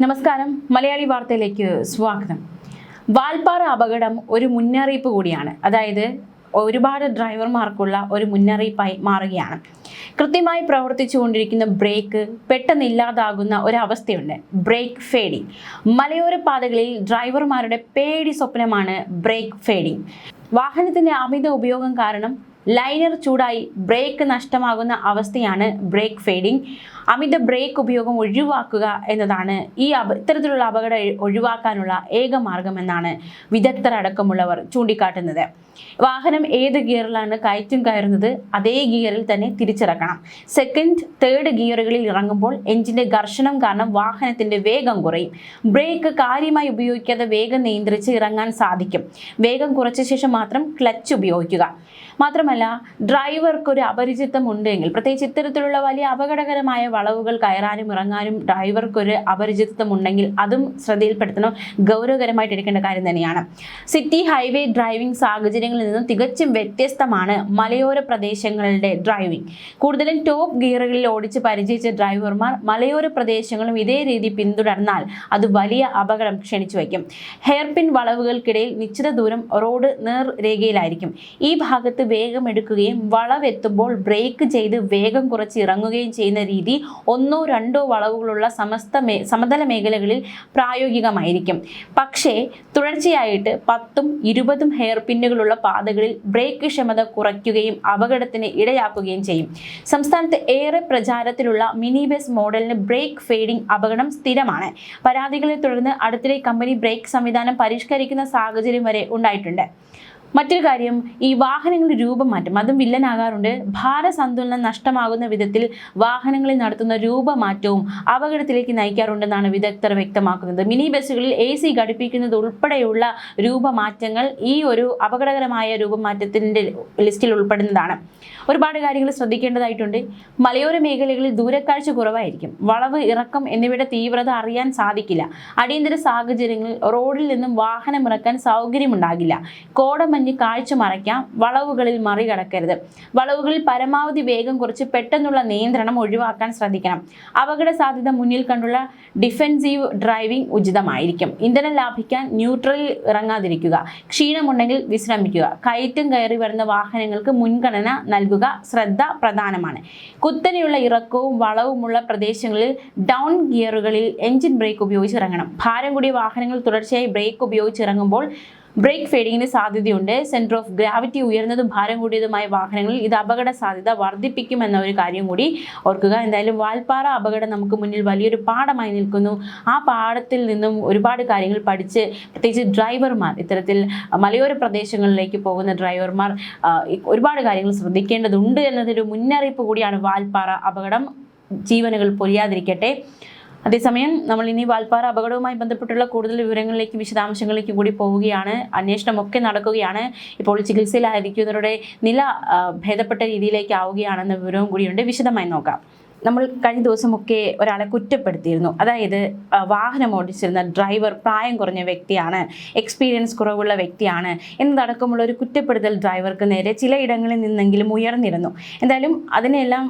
നമസ്കാരം, മലയാളി വാർത്തയിലേക്ക് സ്വാഗതം. വാൽപ്പാറ അപകടം ഒരു മുന്നറിയിപ്പ് കൂടിയാണ്. അതായത് ഒരുപാട് ഡ്രൈവർമാർക്കുള്ള ഒരു മുന്നറിയിപ്പായി മാറുകയാണ്. കൃത്യമായി പ്രവർത്തിച്ചുകൊണ്ടിരിക്കുന്ന ബ്രേക്ക് പെട്ടെന്ന് ഇല്ലാതാകുന്ന ഒരവസ്ഥയുണ്ട്. Break fading. മലയോര പാതകളിൽ ഡ്രൈവർമാരുടെ പേടി സ്വപ്നമാണ് ബ്രേക്ക് ഫേഡിങ്. വാഹനത്തിന്റെ അമിത ഉപയോഗം കാരണം ലൈനർ ചൂടായി ബ്രേക്ക് നഷ്ടമാകുന്ന അവസ്ഥയാണ് ബ്രേക്ക് ഫേഡിങ്. അമിത ബ്രേക്ക് ഉപയോഗം ഒഴിവാക്കുക എന്നതാണ് ഇത്തരത്തിലുള്ള അപകടം ഒഴിവാക്കാനുള്ള ഏക മാർഗമെന്നാണ് വിദഗ്ധരടക്കമുള്ളവർ ചൂണ്ടിക്കാട്ടുന്നത്. വാഹനം ഏത് ഗിയറിലാണ് കയറുന്നത് അതേ ഗിയറിൽ തന്നെ തിരിച്ചിറക്കണം. സെക്കൻഡ്, തേർഡ് ഗിയറുകളിൽ ഇറങ്ങുമ്പോൾ എഞ്ചിന്റെ ഘർഷണം കാരണം വാഹനത്തിന്റെ വേഗം കുറയും. ബ്രേക്ക് കാര്യമായി ഉപയോഗിക്കാതെ വേഗം നിയന്ത്രിച്ച് ഇറങ്ങാൻ സാധിക്കും. വേഗം കുറച്ച ശേഷം മാത്രം ക്ലച്ച് ഉപയോഗിക്കുക. മാത്രമല്ല, ഡ്രൈവർക്ക് ഒരു അപരിചിതം ഉണ്ടെങ്കിൽ, പ്രത്യേകിച്ച് ഇത്തരത്തിലുള്ള വലിയ അപകടകരമായ വളവുകൾ കയറാനും ഇറങ്ങാനും ഡ്രൈവർക്കൊരു അപരിചിതത്വം ഉണ്ടെങ്കിൽ അതും ശ്രദ്ധയിൽപ്പെടുത്തണം. ഗൗരവകരമായിട്ട് എടുക്കേണ്ട കാര്യം തന്നെയാണ്. സിറ്റി ഹൈവേ ഡ്രൈവിംഗ് സാഹചര്യങ്ങളിൽ നിന്നും തികച്ചും വ്യത്യസ്തമാണ് മലയോര പ്രദേശങ്ങളുടെ ഡ്രൈവിംഗ്. കൂടുതലും ടോപ്പ് ഗിയറുകളിൽ ഓടിച്ച് പരിചയിച്ച ഡ്രൈവർമാർ മലയോര പ്രദേശങ്ങളും ഇതേ രീതി പിന്തുടർന്നാൽ അത് വലിയ അപകടം ക്ഷണിച്ചു വയ്ക്കും. ഹെയർപിൻ വളവുകൾക്കിടയിൽ നിശ്ചിത ദൂരം റോഡ് നേർരേഖയിലായിരിക്കും. ഈ ഭാഗത്ത് വേഗം എടുക്കുകയും വളവെത്തുമ്പോൾ ബ്രേക്ക് ചെയ്ത് വേഗം കുറച്ച് ഇറങ്ങുകയും ചെയ്യുന്ന രീതി ഒന്നോ രണ്ടോ വളവുകളുള്ള സമതല മേഖലകളിൽ പ്രായോഗികമായിരിക്കും. പക്ഷേ തുടർച്ചയായിട്ട് 10ഉം 20ഉം ഹെയർ പിന്നുകളുള്ള പാതകളിൽ ബ്രേക്ക് ക്ഷമത കുറയ്ക്കുകയും അപകടത്തിന് ഇടയാക്കുകയും ചെയ്യും. സംസ്ഥാനത്ത് ഏറെ പ്രചാരത്തിലുള്ള മിനി ബസ് മോഡലിന് ബ്രേക്ക് ഫേഡിംഗ് അപകടം സ്ഥിരമാണ്. പരാതികളെ തുടർന്ന് അടുത്തിടെ കമ്പനി ബ്രേക്ക് സംവിധാനം പരിഷ്കരിക്കുന്ന സാഹചര്യം വരെ ഉണ്ടായിട്ടുണ്ട്. മറ്റൊരു കാര്യം, ഈ വാഹനങ്ങളുടെ രൂപം മാറ്റം അതും വില്ലനാകാറുണ്ട്. ഭാരസന്തുലനം നഷ്ടമാകുന്ന വിധത്തിൽ വാഹനങ്ങളിൽ നടത്തുന്ന രൂപമാറ്റവും അപകടത്തിലേക്ക് നയിക്കാറുണ്ടെന്നാണ് വിദഗ്ധർ വ്യക്തമാക്കുന്നത്. മിനി ബസ്സുകളിൽ AC ഘടിപ്പിക്കുന്നത് ഉൾപ്പെടെയുള്ള രൂപമാറ്റങ്ങൾ ഈ ഒരു അപകടകരമായ രൂപമാറ്റത്തിൻ്റെ ലിസ്റ്റിൽ ഉൾപ്പെടുന്നതാണ്. ഒരുപാട് കാര്യങ്ങൾ ശ്രദ്ധിക്കേണ്ടതായിട്ടുണ്ട്. മലയോര മേഖലകളിൽ ദൂരക്കാഴ്ച കുറവായിരിക്കും. വളവ്, ഇറക്കം എന്നിവയുടെ തീവ്രത അറിയാൻ സാധിക്കില്ല. അടിയന്തര സാഹചര്യങ്ങളിൽ റോഡിൽ നിന്നും വാഹനം ഇറക്കാൻ സൗകര്യമുണ്ടാകില്ല. കോടമഞ്ഞ് കാഴ്ച മറയ്ക്കാം. വളവുകളിൽ മറികടക്കരുത്. വളവുകളിൽ പരമാവധി വേഗം കുറച്ച് പെട്ടെന്നുള്ള നിയന്ത്രണം ഒഴിവാക്കാൻ ശ്രദ്ധിക്കണം. അപകട സാധ്യത മുന്നിൽ കണ്ടുള്ള ഡിഫെൻസീവ് ഡ്രൈവിംഗ് ഉചിതമായിരിക്കും. ഇന്ധനം ലാഭിക്കാൻ ന്യൂട്രലിൽ ഇറങ്ങാതിരിക്കുക. ക്ഷീണമുണ്ടെങ്കിൽ വിശ്രമിക്കുക. കയറ്റം കയറി വരുന്ന വാഹനങ്ങൾക്ക് മുൻഗണന നൽകുക. ശ്രദ്ധ പ്രധാനമാണ്. കുത്തനെയുള്ള ഇറക്കവും വളവുമുള്ള പ്രദേശങ്ങളിൽ ഡൗൺ ഗിയറുകളിൽ എഞ്ചിൻ ബ്രേക്ക് ഉപയോഗിച്ച് ഇറങ്ങണം. ഭാരം കൂടിയ വാഹനങ്ങൾ തുടർച്ചയായി ബ്രേക്ക് ഉപയോഗിച്ച് ഇറങ്ങുമ്പോൾ ബ്രേക്ക് ഫേഡിങ്ങിന് സാധ്യതയുണ്ട്. സെൻറ്റർ ഓഫ് ഗ്രാവിറ്റി ഉയർന്നതും ഭാരം കൂടിയതുമായ വാഹനങ്ങളിൽ ഇത് അപകട സാധ്യത വർദ്ധിപ്പിക്കുമെന്ന ഒരു കാര്യം കൂടി ഓർക്കുക. എന്തായാലും വാൽപ്പാറ അപകടം നമുക്ക് മുന്നിൽ വലിയൊരു പാഠമായി നിൽക്കുന്നു. ആ പാഠത്തിൽ നിന്നും ഒരുപാട് കാര്യങ്ങൾ പഠിച്ച്, പ്രത്യേകിച്ച് ഡ്രൈവർമാർ, ഇത്തരത്തിൽ മലയോര പ്രദേശങ്ങളിലേക്ക് പോകുന്ന ഡ്രൈവർമാർ ഒരുപാട് കാര്യങ്ങൾ ശ്രദ്ധിക്കേണ്ടതുണ്ട് എന്നതൊരു മുന്നറിയിപ്പ് കൂടിയാണ് വാൽപ്പാറ അപകടം. ജീവനുകൾ പൊലിയാതിരിക്കട്ടെ. അതേസമയം നമ്മൾ ഇനി വാൽപ്പാറ അപകടവുമായി ബന്ധപ്പെട്ടുള്ള കൂടുതൽ വിവരങ്ങളിലേക്ക്, വിശദാംശങ്ങളിലേക്ക് കൂടി പോവുകയാണ്. അന്വേഷണമൊക്കെ നടക്കുകയാണ്. ഇപ്പോൾ ചികിത്സയിലായിരിക്കുന്നവരുടെ നില ഭേദപ്പെട്ട രീതിയിലേക്ക് ആവുകയാണെന്ന വിവരവും കൂടിയുണ്ട്. വിശദമായി നോക്കാം. നമ്മൾ കഴിഞ്ഞ ദിവസമൊക്കെ ഒരാളെ കുറ്റപ്പെടുത്തിയിരുന്നു. അതായത് വാഹനം ഓടിച്ചിരുന്ന ഡ്രൈവർ പ്രായം കുറഞ്ഞ വ്യക്തിയാണ്, എക്സ്പീരിയൻസ് കുറവുള്ള വ്യക്തിയാണ് എന്നതടക്കമുള്ള ഒരു കുറ്റപ്പെടുത്തൽ ഡ്രൈവർക്ക് നേരെ ചിലയിടങ്ങളിൽ നിന്നെങ്കിലും ഉയർന്നിരുന്നു. എന്തായാലും അതിനെല്ലാം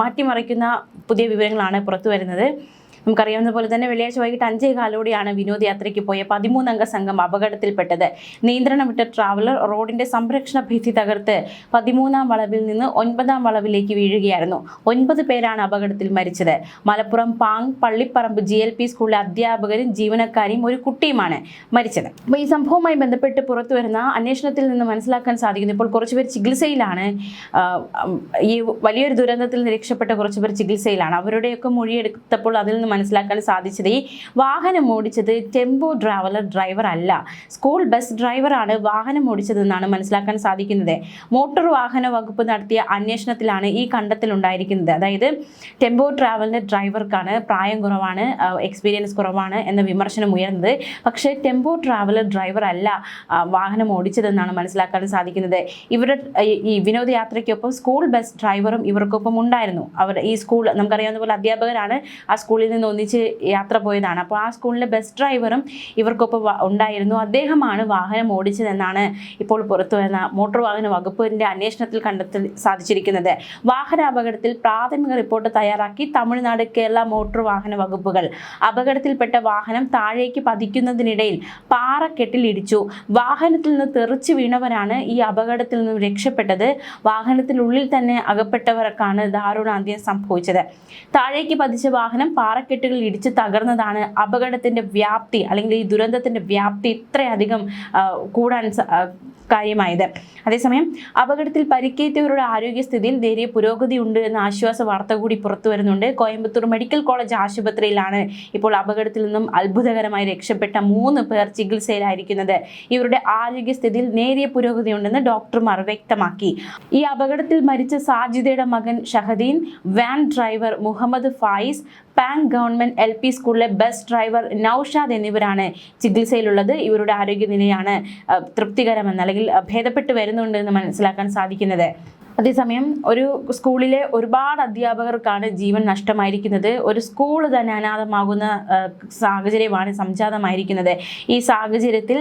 മാറ്റിമറിക്കുന്ന പുതിയ വിവരങ്ങളാണ് പുറത്തു വരുന്നത്. നമുക്കറിയാവുന്ന പോലെ തന്നെ വെള്ളിയാഴ്ച വൈകിട്ട് 5:15 വിനോദയാത്രയ്ക്ക് പോയ 13-അംഗ സംഘം അപകടത്തിൽപ്പെട്ടത്. നിയന്ത്രണം വിട്ട ട്രാവലർ റോഡിന്റെ സംരക്ഷണ ഭിത്തി തകർത്ത് 13-ാം വളവിൽ നിന്ന് 9-ാം വളവിലേക്ക് വീഴുകയായിരുന്നു. 9 പേരാണ് അപകടത്തിൽ മരിച്ചത്. മലപ്പുറം പാങ് പള്ളിപ്പറമ്പ് GLP സ്കൂളിലെ അധ്യാപകരും ജീവനക്കാരിയും ഒരു കുട്ടിയുമാണ് മരിച്ചത്. അപ്പോൾ ഈ സംഭവവുമായി ബന്ധപ്പെട്ട് പുറത്തു വരുന്ന അന്വേഷണത്തിൽ നിന്ന് മനസ്സിലാക്കാൻ സാധിക്കുന്നു, ഇപ്പോൾ കുറച്ചുപേർ ചികിത്സയിലാണ്. ഈ വലിയൊരു ദുരന്തത്തിൽ നിന്ന് രക്ഷപ്പെട്ട കുറച്ചുപേർ ചികിത്സയിലാണ്. അവരുടെയൊക്കെ മൊഴിയെടുത്തപ്പോൾ അതിൽ നിന്ന് മനസ്സിലാക്കാൻ സാധിച്ചത് ഈ വാഹനം ഓടിച്ചത് ടെമ്പോ ട്രാവലർ ഡ്രൈവർ അല്ല, സ്കൂൾ ബസ് ഡ്രൈവറാണ് വാഹനം ഓടിച്ചതെന്നാണ് മനസ്സിലാക്കാൻ സാധിക്കുന്നത്. മോട്ടോർ വാഹന വകുപ്പ് നടത്തിയ അന്വേഷണത്തിലാണ് ഈ കണ്ടെത്തൽ ഉണ്ടായിരിക്കുന്നത്. അതായത് ടെമ്പോ ട്രാവലിൻ്റെ ഡ്രൈവർക്കാണ് പ്രായം കുറവാണ്, എക്സ്പീരിയൻസ് കുറവാണ് എന്ന വിമർശനം ഉയർന്നത്. പക്ഷേ ടെമ്പോ ട്രാവലർ ഡ്രൈവർ അല്ല വാഹനം ഓടിച്ചതെന്നാണ് മനസ്സിലാക്കാൻ സാധിക്കുന്നത്. ഇവരുടെ ഈ വിനോദയാത്രയ്ക്കൊപ്പം സ്കൂൾ ബസ് ഡ്രൈവറും ഇവർക്കൊപ്പം ഉണ്ടായിരുന്നു. അവർ ഈ സ്കൂൾ, നമുക്കറിയാവുന്ന പോലെ അധ്യാപകരാണ്, ആ സ്കൂളിൽ നിന്ന് നിന്ന് ഒന്നിച്ച് യാത്ര പോയതാണ്. അപ്പോൾ ആ സ്കൂളിലെ ബസ് ഡ്രൈവറും ഇവർക്കൊപ്പം ഉണ്ടായിരുന്നു. അദ്ദേഹമാണ് വാഹനം ഓടിച്ചതെന്നാണ് ഇപ്പോൾ പുറത്തു വരുന്ന മോട്ടോർ വാഹന വകുപ്പിന്റെ അന്വേഷണത്തിൽ കണ്ടെത്താൻ സാധിച്ചിരിക്കുന്നത്. വാഹനാപകടത്തിൽ പ്രാഥമിക റിപ്പോർട്ട് തയ്യാറാക്കി തമിഴ്നാട്, കേരള മോട്ടോർ വാഹന വകുപ്പുകൾ. അപകടത്തിൽപ്പെട്ട വാഹനം താഴേക്ക് പതിക്കുന്നതിനിടയിൽ പാറക്കെട്ടിൽ ഇടിച്ചു. വാഹനത്തിൽ നിന്ന് തെറിച്ചു വീണവരാണ് ഈ അപകടത്തിൽ നിന്നും രക്ഷപ്പെട്ടത്. വാഹനത്തിനുള്ളിൽ തന്നെ അകപ്പെട്ടവർക്കാണ് ദാരുണാന്ത്യം സംഭവിച്ചത്. താഴേക്ക് പതിച്ച വാഹനം പാറക്കെട്ടുകളിൽ ഇടിച്ച് തകർന്നതാണ് അപകടത്തിന്റെ വ്യാപ്തി, അല്ലെങ്കിൽ ഈ ദുരന്തത്തിന്റെ വ്യാപ്തി ഇത്രയധികം കൂടാൻ കാര്യമായത്. അതേസമയം അപകടത്തിൽ പരിക്കേറ്റവരുടെ ആരോഗ്യസ്ഥിതിയിൽ നേരിയ പുരോഗതി ഉണ്ട് എന്ന ആശ്വാസ വാർത്ത കൂടി പുറത്തു വരുന്നുണ്ട്. കോയമ്പത്തൂർ മെഡിക്കൽ കോളേജ് ആശുപത്രിയിലാണ് ഇപ്പോൾ അപകടത്തിൽ നിന്നും അത്ഭുതകരമായി രക്ഷപ്പെട്ട 3 പേർ ചികിത്സയിലായിരിക്കുന്നത്. ഇവരുടെ ആരോഗ്യസ്ഥിതിയിൽ നേരിയ പുരോഗതി ഉണ്ടെന്ന് ഡോക്ടർമാർ വ്യക്തമാക്കി. ഈ അപകടത്തിൽ മരിച്ച സാജിദയുടെ മകൻ Shahadeen, van driver Muhammad Fayis, Pang government LP സ്കൂളിലെ ബസ് ഡ്രൈവർ നൌഷാദ് എന്നിവരാണ് ചികിത്സയിലുള്ളത്. ഇവരുടെ ആരോഗ്യനിലയാണ് തൃപ്തികരമെന്ന്, അല്ലെങ്കിൽ ഭേദപ്പെട്ടു വരുന്നുണ്ട് എന്ന് മനസ്സിലാക്കാൻ സാധിക്കുന്നത്. അതേസമയം ഒരു സ്കൂളിലെ ഒരുപാട് അധ്യാപകർക്കാണ് ജീവൻ നഷ്ടമായിരിക്കുന്നത്. ഒരു സ്കൂൾ തന്നെ അനാഥമാകുന്ന സാഹചര്യമാണ് സംജാതമായിരിക്കുന്നത്. ഈ സാഹചര്യത്തിൽ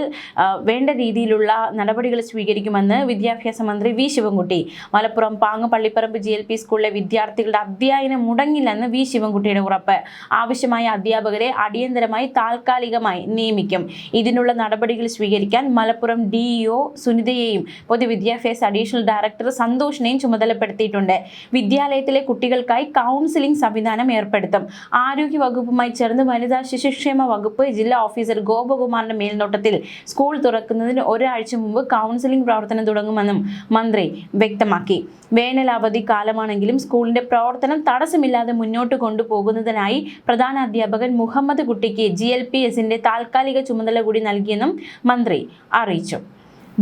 വേണ്ട രീതിയിലുള്ള നടപടികൾ സ്വീകരിക്കുമെന്ന് വിദ്യാഭ്യാസ മന്ത്രി വി ശിവൻകുട്ടി. മലപ്പുറം പാങ്ങ് പള്ളിപ്പറമ്പ് GLP സ്കൂളിലെ വിദ്യാർത്ഥികളുടെ അധ്യയനം മുടങ്ങില്ലെന്ന് വി ശിവൻകുട്ടിയുടെ ഉറപ്പ്. ആവശ്യമായ അധ്യാപകരെ അടിയന്തരമായി താൽക്കാലികമായി നിയമിക്കും. ഇതിനുള്ള നടപടികൾ സ്വീകരിക്കാൻ മലപ്പുറം DEO സുനിതയെയും പൊതുവിദ്യാഭ്യാസ അഡീഷണൽ ഡയറക്ടർ സന്തോഷ് ചുമതലപ്പെടുത്തിയിട്ടുണ്ട്. വിദ്യാലയത്തിലെ കുട്ടികൾക്കായി കൗൺസിലിംഗ് സംവിധാനം ഏർപ്പെടുത്തും. ആരോഗ്യ വകുപ്പുമായി ചേർന്ന് വനിതാ ശിശുക്ഷേമ വകുപ്പ് ജില്ലാ ഓഫീസർ ഗോപകുമാറിന്റെ മേൽനോട്ടത്തിൽ സ്കൂൾ തുറക്കുന്നതിന് ഒരാഴ്ച മുമ്പ് കൗൺസിലിംഗ് പ്രവർത്തനം തുടങ്ങുമെന്നും മന്ത്രി വ്യക്തമാക്കി. വേനൽ അവധി കാലമാണെങ്കിലും സ്കൂളിന്റെ പ്രവർത്തനം തടസ്സമില്ലാതെ മുന്നോട്ട് കൊണ്ടുപോകുന്നതിനായി പ്രധാന അധ്യാപകൻ മുഹമ്മദ് കുട്ടിക്ക് GLPSന്റെ താൽക്കാലിക ചുമതല കൂടി നൽകിയെന്നും മന്ത്രി അറിയിച്ചു.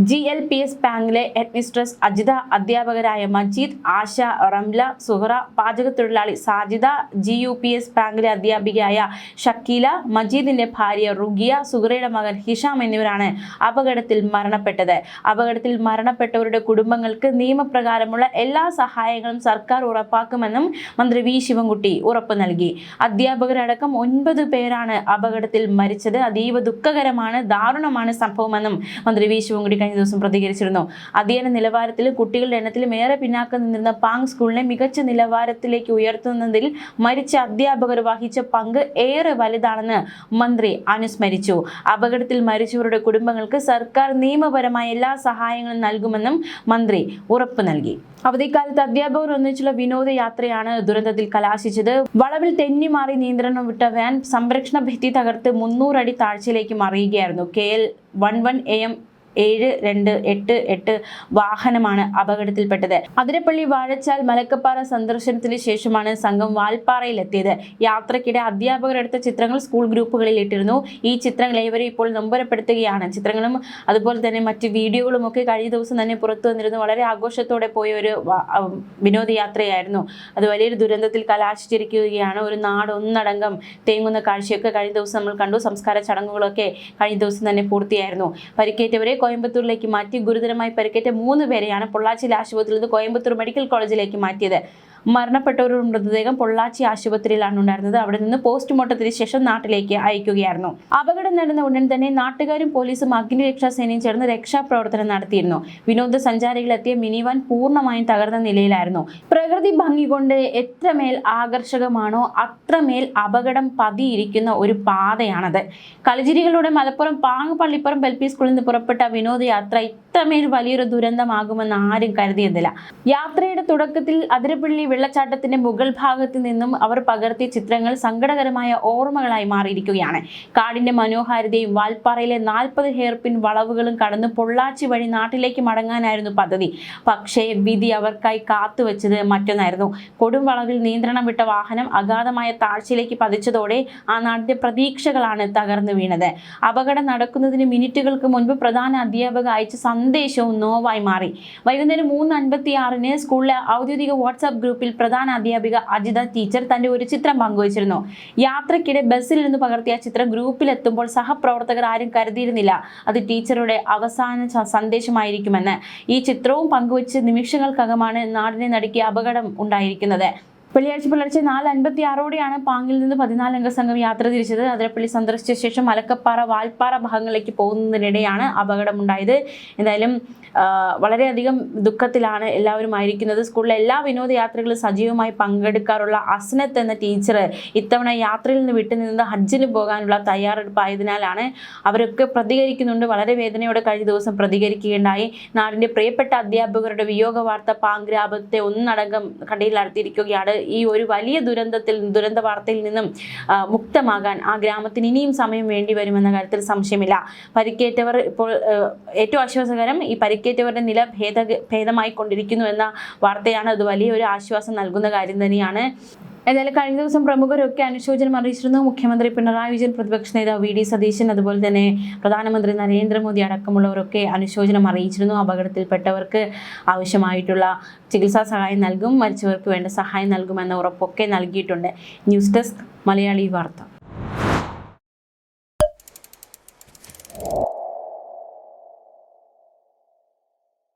GLPS ബാങ്കിലെ ഹെഡ്മിസ്ട്രസ് അജിത, അധ്യാപകരായ മജീദ്, ആശ, റംല, സുഹറ, പാചകത്തൊഴിലാളി സാജിദ, GUPS ബാങ്കിലെ അധ്യാപികയായ ഷക്കീല, മജീദിന്റെ ഭാര്യ റുഗിയ, സുഹറയുടെ മകൻ ഹിഷാം എന്നിവരാണ് അപകടത്തിൽ മരണപ്പെട്ടത്. അപകടത്തിൽ മരണപ്പെട്ടവരുടെ കുടുംബങ്ങൾക്ക് നിയമപ്രകാരമുള്ള എല്ലാ സഹായങ്ങളും സർക്കാർ ഉറപ്പാക്കുമെന്നും മന്ത്രി വി ശിവൻകുട്ടി ഉറപ്പ് നൽകി. അധ്യാപകരടക്കം 9 പേരാണ് അപകടത്തിൽ മരിച്ചത്. അതീവ ദുഃഖകരമാണ്, ദാരുണമാണ് സംഭവമെന്നും മന്ത്രി വി ശിവൻകുട്ടി കഴിഞ്ഞ ദിവസം പ്രതികരിച്ചിരുന്നു. അധ്യയന നിലവാരത്തിലും കുട്ടികളുടെ എണ്ണത്തിലും ഏറെ പിന്നാക്കം നിന്നിരുന്ന പാങ് സ്കൂളിനെ മികച്ച നിലവാരത്തിലേക്ക് ഉയർത്തുന്നതിൽ മരിച്ച അധ്യാപകർ വഹിച്ച പങ്ക് ഏറെ വലുതാണെന്ന് മന്ത്രി അനുസ്മരിച്ചു. അപകടത്തിൽ മരിച്ചവരുടെ കുടുംബങ്ങൾക്ക് സർക്കാർ നിയമപരമായ എല്ലാ സഹായങ്ങളും നൽകുമെന്നും മന്ത്രി ഉറപ്പ് നൽകി. അവധിക്കാലത്ത് അധ്യാപകർ ഒന്നിച്ചുള്ള വിനോദയാത്രയാണ് ദുരന്തത്തിൽ കലാശിച്ചത്. വളവിൽ തെന്നിമാറി നിയന്ത്രണം വിട്ട വാൻ സംരക്ഷണ ഭിത്തി തകർത്ത് 300 അടി താഴ്ചയിലേക്ക് മറിയുകയായിരുന്നു. KL 11 AM 7288 വാഹനമാണ് അപകടത്തിൽപ്പെട്ടത്. അതിരപ്പള്ളി വാഴച്ചാൽ മലക്കപ്പാറ സന്ദർശനത്തിന് ശേഷമാണ് സംഘം വാൽപ്പാറയിലെത്തിയത്. യാത്രക്കിടെ അധ്യാപകർ എടുത്ത ചിത്രങ്ങൾ സ്കൂൾ ഗ്രൂപ്പുകളിൽ ഇട്ടിരുന്നു. ഈ ചിത്രങ്ങൾ ഏവരും ഇപ്പോൾ നൊമ്പരപ്പെടുത്തുകയാണ്. ചിത്രങ്ങളും അതുപോലെ തന്നെ മറ്റ് വീഡിയോകളും ഒക്കെ കഴിഞ്ഞ ദിവസം തന്നെ പുറത്തു വന്നിരുന്നു. വളരെ ആഘോഷത്തോടെ പോയ ഒരു വിനോദയാത്രയായിരുന്നു. അത് വലിയൊരു ദുരന്തത്തിൽ കലാശിച്ചിരിക്കുകയാണ്. ഒരു നാട് ഒന്നടങ്കം തേങ്ങുന്ന കാഴ്ചയൊക്കെ കഴിഞ്ഞ ദിവസം നമ്മൾ കണ്ടു. സംസ്കാര ചടങ്ങുകളൊക്കെ കഴിഞ്ഞ ദിവസം തന്നെ പൂർത്തിയായിരുന്നു. പരിക്കേറ്റവരെ കോയമ്പത്തൂരിലേക്ക് മാറ്റി. ഗുരുതരമായി പരിക്കേറ്റ 3 പേരെയാണ് പൊള്ളാച്ചിയിലെ ആശുപത്രിയിൽ നിന്ന് കോയമ്പത്തൂർ മെഡിക്കൽ കോളേജിലേക്ക് മാറ്റിയത്. മരണപ്പെട്ടവരുടെ മൃതദേഹം പൊള്ളാച്ചി ആശുപത്രിയിലാണ് ഉണ്ടായിരുന്നത്. അവിടെ നിന്ന് പോസ്റ്റ്മോർട്ടത്തിന് ശേഷം നാട്ടിലേക്ക് അയക്കുകയായിരുന്നു. അപകടം നടന്ന ഉടൻ തന്നെ നാട്ടുകാരും പോലീസും അഗ്നിരക്ഷാസേനയും ചേർന്ന് രക്ഷാപ്രവർത്തനം നടത്തിയിരുന്നു. വിനോദസഞ്ചാരികളെത്തിയ മിനിവാൻ പൂർണ്ണമായും തകർന്ന നിലയിലായിരുന്നു. പ്രകൃതി ഭംഗി കൊണ്ട് എത്രമേൽ ആകർഷകമാണോ അത്രമേൽ അപകടം പതിയിരിക്കുന്ന ഒരു പാതയാണത്. കളിചിരികളുടെ മലപ്പുറം പാങ്ങ് പള്ളിപ്പറമ്പ് LP സ്കൂളിൽ നിന്ന് പുറപ്പെട്ട വിനോദയാത്ര ഇത്രമേൽ വലിയൊരു ദുരന്തമാകുമെന്ന് ആരും കരുതിയതില്ല. യാത്രയുടെ തുടക്കത്തിൽ അതിരപ്പള്ളി വെള്ളച്ചാട്ടത്തിന്റെ മുകൾ ഭാഗത്ത് നിന്നും അവർ പകർത്തിയ ചിത്രങ്ങൾ സങ്കടകരമായ ഓർമ്മകളായി മാറിയിരിക്കുകയാണ്. കാടിന്റെ മനോഹാരിതയും വാൽപ്പാറയിലെ 40 ഹെയർപിൻ വളവുകളും കടന്ന് പൊള്ളാച്ചി വഴി നാട്ടിലേക്ക് മടങ്ങാനായിരുന്നു പദ്ധതി. പക്ഷേ വിധി അവർക്കായി കാത്തുവെച്ചത് മറ്റൊന്നായിരുന്നു. കൊടും വളവിൽ നിയന്ത്രണം വിട്ട വാഹനം അഗാധമായ താഴ്ചയിലേക്ക് പതിച്ചതോടെ ആ നാടിന്റെ പ്രതീക്ഷകളാണ് തകർന്നു വീണത്. അപകടം നടക്കുന്നതിന് മിനിറ്റുകൾക്ക് മുൻപ് പ്രധാന അധ്യാപക അയച്ച സന്ദേശവും നോവായി മാറി. വൈകുന്നേരം 3:56 സ്കൂളിലെ ഔദ്യോഗിക വാട്സാപ്പ് ഗ്രൂപ്പിൽ പ്രധാന അധ്യാപിക അജിത ടീച്ചർ തന്റെ ഒരു ചിത്രം പങ്കുവച്ചിരുന്നു. യാത്രക്കിടെ ബസ്സിൽ നിന്ന് പകർത്തിയ ചിത്രം ഗ്രൂപ്പിലെത്തുമ്പോൾ സഹപ്രവർത്തകർ ആരും കരുതിയിരുന്നില്ല അത് ടീച്ചറുടെ അവസാന സന്ദേശമായിരിക്കുമെന്ന്. ഈ ചിത്രവും പങ്കുവച്ച് നിമിഷങ്ങൾക്കകമാണ് നാടിനെ നടുക്കിയ അപകടം ഉണ്ടായിരിക്കുന്നത്. വെള്ളിയാഴ്ച പുലർച്ചെ 4:56 പാങ്ങിൽ നിന്ന് 14-അംഗ സംഘം യാത്ര തിരിച്ചത്. അതിരപ്പള്ളി സന്ദർശിച്ച ശേഷം മലക്കപ്പാറ, വാൽപ്പാറ ഭാഗങ്ങളിലേക്ക് പോകുന്നതിനിടെയാണ് അപകടമുണ്ടായത്. എന്തായാലും വളരെയധികം ദുഃഖത്തിലാണ് എല്ലാവരും ആയിരിക്കുന്നത്. സ്കൂളിലെ എല്ലാ വിനോദയാത്രകളും സജീവമായി പങ്കെടുക്കാറുള്ള അസ്നത്ത് എന്ന ടീച്ചർ ഇത്തവണ യാത്രയിൽ നിന്ന് വിട്ടുനിന്ന് ഹജ്ജിന് പോകാനുള്ള തയ്യാറെടുപ്പായതിനാലാണ് അവരൊക്കെ പ്രതികരിക്കുന്നുണ്ട്. വളരെ വേദനയോടെ കഴിഞ്ഞ ദിവസം പ്രതികരിക്കുകയുണ്ടായി. നാടിൻ്റെ പ്രിയപ്പെട്ട അധ്യാപകരുടെ വിയോഗ വാർത്ത പാങ് ഗ്രാമത്തെ ഒന്നടങ്കം കണ്ണീരിലാഴ്ത്തിയിരിക്കുകയാണ്. ഈ ഒരു വലിയ ദുരന്ത വാർത്തയിൽ നിന്നും മുക്തമാകാൻ ആ ഗ്രാമത്തിന് ഇനിയും സമയം വേണ്ടി വരുമെന്ന കാര്യത്തിൽ സംശയമില്ല. പരിക്കേറ്റവർ ഇപ്പോൾ ഏറ്റവും ആശ്വാസകരം ഈ പരിക്കേറ്റവരുടെ നില ഭേദമായി കൊണ്ടിരിക്കുന്നു എന്ന വാർത്തയാണ്. അത് വലിയൊരു ആശ്വാസം നൽകുന്ന കാര്യം തന്നെയാണ്. ഏതായാലും കഴിഞ്ഞ ദിവസം പ്രമുഖരൊക്കെ അനുശോചനം അറിയിച്ചിരുന്നു. മുഖ്യമന്ത്രി പിണറായി വിജയൻ, പ്രതിപക്ഷ നേതാവ് വി ഡി സതീശൻ, അതുപോലെ തന്നെ പ്രധാനമന്ത്രി നരേന്ദ്രമോദി അടക്കമുള്ളവരൊക്കെ അനുശോചനം അറിയിച്ചിരുന്നു. അപകടത്തിൽപ്പെട്ടവർക്ക് ആവശ്യമായിട്ടുള്ള ചികിത്സാ സഹായം നൽകും, മരിച്ചവർക്ക് വേണ്ട സഹായം നൽകുമെന്ന ഉറപ്പൊക്കെ നൽകിയിട്ടുണ്ട്. ന്യൂസ് ഡെസ്ക് മലയാളി വാർത്ത.